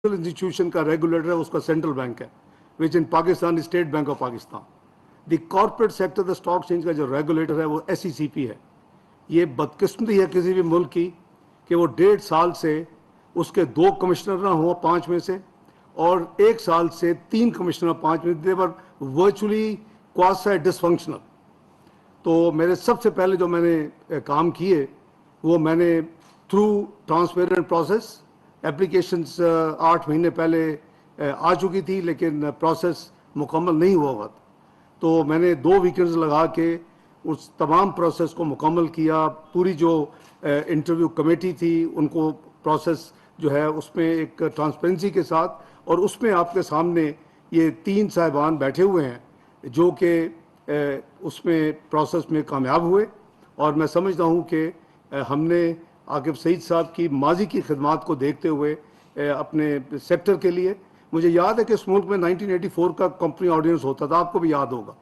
Institution का regulator है उसका सेंट्रल बैंक है, which in Pakistan state bank of Pakistan. The corporate sector the stock exchange का जो रेगुलेटर है वो SECP है। ये बदकिस्मती है किसी भी मुल्क की कि वो 1.5 साल से उसके 2 कमिश्नर ना हो 5 में से, और 1 साल से 3 कमिश्नर 5 में, देवर वर्चुअली क्वासी डिसफंक्शनल। तो मेरे सबसे पहले जो मैंने काम किए वो मैंने थ्रू ट्रांसपेरेंट प्रोसेस, एप्लीकेशंस 8 महीने पहले आ चुकी थी लेकिन प्रोसेस मुकम्मल नहीं हुआ हुआ था, तो मैंने 2 वीकेंड्स लगा के उस तमाम प्रोसेस को मुकम्मल किया। पूरी जो इंटरव्यू कमेटी थी उनको प्रोसेस जो है उसमें एक ट्रांसपेरेंसी के साथ, और उसमें आपके सामने ये 3 साहिबान बैठे हुए हैं जो कि उसमें प्रोसेस में कामयाब हुए। और मैं समझता हूँ कि हमने आकिब सईद साहब की माजी की खिदमात को देखते हुए अपने सेक्टर के लिए, मुझे याद है कि इस मुल्क में 1984 का कंपनी ऑर्डिनेंस होता था, आपको भी याद होगा,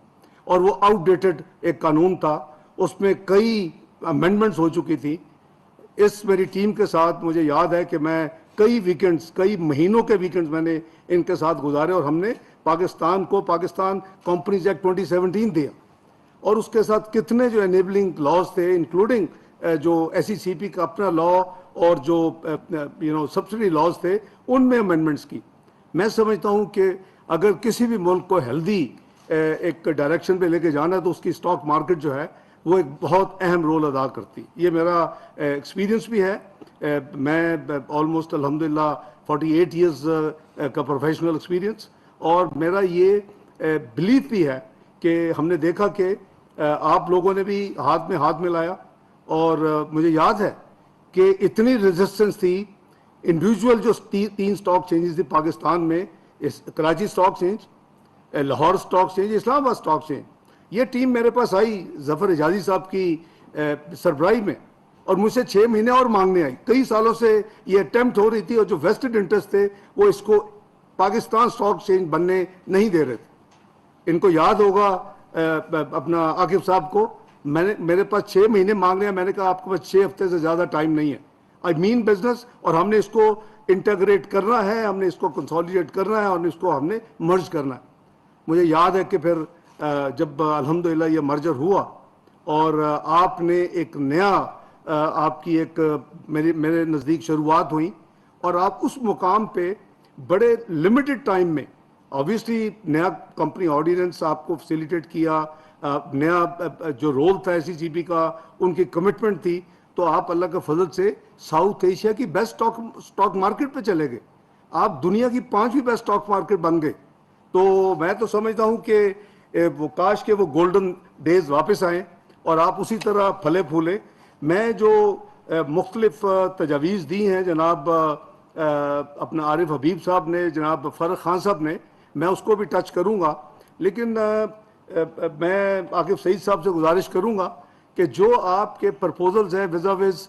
और वो आउटडेटेड एक कानून था, उसमें कई अमेंडमेंट्स हो चुकी थी। इस मेरी टीम के साथ मुझे याद है कि मैं कई वीकेंड्स, कई महीनों के वीकेंड्स मैंने इनके साथ गुजारे, और हमने पाकिस्तान को पाकिस्तान कंपनीज एक्ट 2017 दिया, और उसके साथ कितने जो एनेबलिंग लॉज थे, इंक्लूडिंग जो SECP का अपना लॉ और जो सब्सिडी लॉज थे, उनमें अमेंडमेंट्स की। मैं समझता हूँ कि अगर किसी भी मुल्क को हेल्दी एक डायरेक्शन पे लेके जाना है तो उसकी स्टॉक मार्केट जो है वो एक बहुत अहम रोल अदा करती। ये मेरा एक्सपीरियंस भी है। मैं ऑलमोस्ट अल्हम्दुलिल्लाह 48 इयर्स का प्रोफेशनल एक्सपीरियंस, और मेरा ये बिलीफ भी है कि हमने देखा कि आप लोगों ने भी हाथ में हाथ मिलाया, और मुझे याद है कि इतनी रेजिस्टेंस थी। इंडिविजुअल जो 3 स्टॉक चेंजेस थी पाकिस्तान में, Karachi stock change, Lahore stock change, Islamabad stock change, ये टीम मेरे पास आई जफर एजाजी साहब की सरबराही में, और मुझसे 6 महीने और मांगने आई। कई सालों से ये अटेम्प्ट हो रही थी, और जो वेस्टेड इंटरेस्ट थे वो इसको पाकिस्तान स्टॉक चेंज बनने नहीं दे रहे थे। इनको याद होगा अपना आकिब साहब को, मेरे पास 6 महीने मांग रहे, मैंने कहा आपके पास 6 हफ्ते से ज़्यादा टाइम नहीं है, आई मीन बिजनेस, और हमने इसको इंटीग्रेट करना है, हमने इसको कंसोलिडेट करना है, और इसको हमने मर्ज करना है। मुझे याद है कि फिर जब अल्हम्दुलिल्लाह ये मर्जर हुआ और आपने एक नया आपकी एक मेरे नज़दीक शुरुआत हुई, और आप उस मुकाम पे बड़े लिमिटेड टाइम में, ऑब्वियसली नया कंपनी ऑर्डिनेंस आपको फैसिलिटेट किया, नया जो रोल था SECP का, उनकी कमिटमेंट थी, तो आप अल्लाह के फजल से साउथ एशिया की बेस्ट स्टॉक मार्केट पे चले गए। आप दुनिया की 5वीं बेस्ट स्टॉक मार्केट बन गए। तो मैं तो समझता हूँ कि वो काश के वो गोल्डन डेज वापस आएँ और आप उसी तरह फले फूले। मैं जो मुख्तलिफ तजावीज़ दी हैं जनाब अपना आरिफ हबीब साहब ने, जनाब फ़ारूक खान साहब ने, मैं उसको भी टच करूँगा, लेकिन मैं आकिब सईद साहब से गुजारिश करूँगा कि जो आपके प्रपोजल्स हैं विज़ा विज़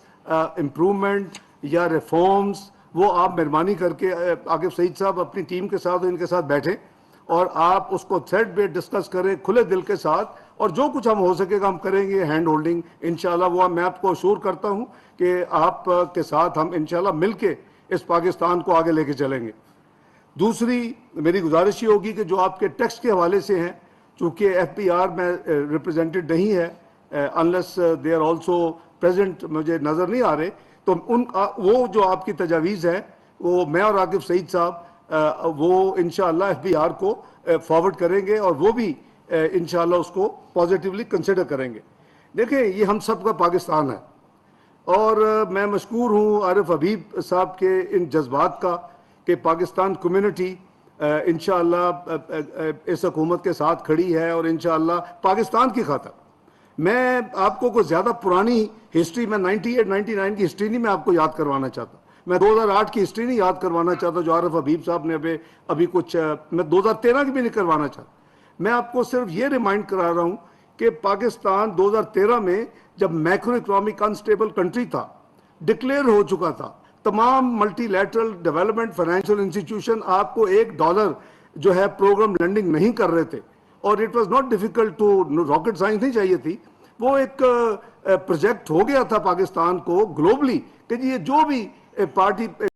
इम्प्रूवमेंट या रिफॉर्म्स, वो आप मेहरबानी करके आकिब सईद साहब अपनी टीम के साथ इनके साथ बैठें और आप उसको थ्रेड पे डिस्कस करें खुले दिल के साथ, और जो कुछ हम हो सकेगा हम करेंगे हैंड होल्डिंग इंशाल्लाह। वो मैं आपको अश्योर करता हूँ कि आप के साथ हम इंशाल्लाह मिल के इस पाकिस्तान को आगे लेके चलेंगे। दूसरी मेरी गुजारिश ये होगी कि जो आपके टैक्स के हवाले से हैं, चूँकि FBR में रिप्रेजेंटेड नहीं है, unless they are also present, मुझे नज़र नहीं आ रहे, तो वो जो आपकी तजावीज़ है वो मैं और आकिब सईद साहब वो इंशाअल्लाह FBR को फॉरवर्ड करेंगे, और वो भी इंशाअल्लाह उसको पॉजिटिवली कंसिडर करेंगे। देखें, ये हम सब का पाकिस्तान है, और मैं मशकूर हूँ आरिफ हबीब साहब के इन जज्बात का कि पाकिस्तान कम्युनिटी इंशाअल्लाह इस हुकूमत के साथ खड़ी है, और इंशाअल्लाह पाकिस्तान की खातिर। मैं आपको कोई ज़्यादा पुरानी हिस्ट्री, मैं 98-99 की हिस्ट्री नहीं मैं आपको याद करवाना चाहता, मैं 2008 की हिस्ट्री नहीं याद करवाना चाहता जो आरिफ हबीब साहब ने अभी कुछ, मैं 2013 की भी नहीं करवाना चाहता। मैं आपको सिर्फ ये रिमाइंड करा रहा हूँ कि पाकिस्तान 2013 में जब मैक्रो इकोनॉमिक अनस्टेबल कंट्री था, डिक्लेयर हो चुका था, तमाम मल्टीलैटरल डेवलपमेंट फाइनेंशियल इंस्टीट्यूशन आपको $1 जो है प्रोग्राम लैंडिंग नहीं कर रहे थे, और it was not difficult to, rocket science नहीं चाहिए थी, वो एक प्रोजेक्ट हो गया था पाकिस्तान को ग्लोबली कि ये जो भी पार्टी